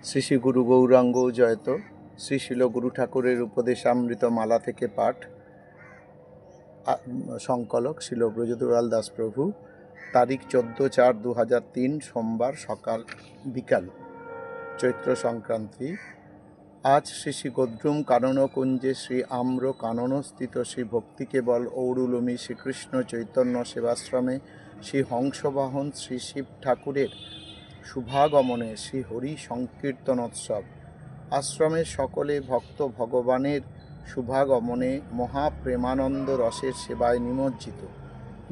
শ্রী শ্রী গুরু গৌরাঙ্গ জয়ত। শ্রী শিল গুরু ঠাকুরের উপদেশামৃত মালা থেকে পাঠ। সংকলক শিল ব্রজদুলাল দাস প্রভু। তারিখ 14/4/2003 সোমবার সকাল বিকাল, চৈত্র সংক্রান্তি। আজ শ্রী শ্রী গদ্রুম কাননকুঞ্জে শ্রী আম্র কাননস্থিত শ্রী ভক্তিকেবল ঔড়ুলুমি শ্রীকৃষ্ণ চৈতন্য সেবাশ্রমে শ্রী হংসবাহন শ্রী শিব ঠাকুরের শুভাগমনে শ্রী হরি সংকীর্তনোৎসব। আশ্রমের সকলে ভক্ত ভগবানের শুভাগমনে মহাপ্রেমানন্দ রসের সেবায় নিমজ্জিত।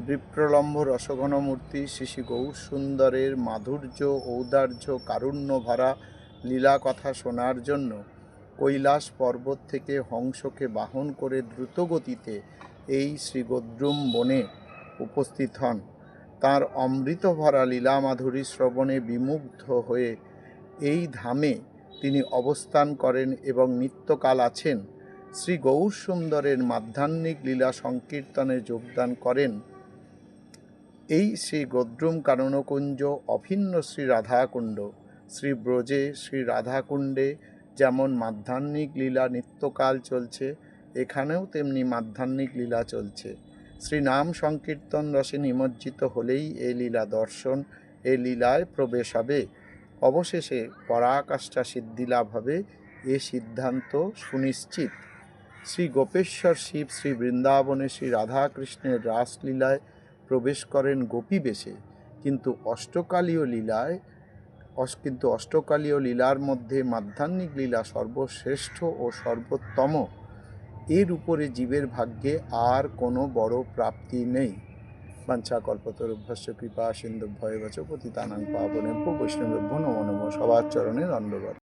বিপ্রলম্ব রসঘনমূর্তি শ্রী শ্রী গৌরসুন্দরের মাধুর্য ঔদার্য কারুণ্য ভরা লীলা কথা শোনার জন্য কৈলাস পর্বত থেকে হংসকে বাহন করে দ্রুতগতিতে এই শ্রী গদ্রুম বনে উপস্থিত হন। তাঁর অমৃত ভরা লীলা মাধুরী শ্রবণে বিমুগ্ধ হয়ে এই ধামে তিনি অবস্থান করেন এবং নিত্যকাল আছেন। শ্রী গৌরসুন্দরের মাধ্যাহ্নিক লীলা সংকীর্তনে যোগদান করেন। এই শ্রী গদ্রুম কাননকুঞ্জ অভিন্ন শ্রী রাধাকুণ্ড। শ্রী ব্রজে শ্রী রাধাকুণ্ডে যেমন মাধ্যাহ্নিক লীলা নিত্যকাল চলছে, এখানেও তেমনি মাধ্যাহ্নিক লীলা চলছে। শ্রী নাম সংকীর্তন রসে নিমজ্জিত হলেই এ লীলা দর্শন, এ লীলায় প্রবেশ হবে। অবশেষে পরাকাষ্ঠা সিদ্ধিলাভ হবে, এ সিদ্ধান্ত সুনিশ্চিত। শ্রী গোপেশ্বর শিব শ্রী বৃন্দাবনে শ্রী রাধাকৃষ্ণের রাসলীলায় প্রবেশ করেন গোপী বেশে, কিন্তু অষ্টকালীয় লীলার মধ্যে মাধ্যাহ্নিক লীলা সর্বশ্রেষ্ঠ ও সর্বোত্তম। এর উপরে জীবের ভাগ্যে আর কোনো বড় প্রাপ্তি নেই। বাঞ্ছাকল্পতরুভ্যশ্চ কৃপা সিন্ধুভ্যেব চ পতিতানাং পাবনেভ্যো বৈষ্ণবেভ্যো নমো নমঃ। সবার চরণে দণ্ডবৎ।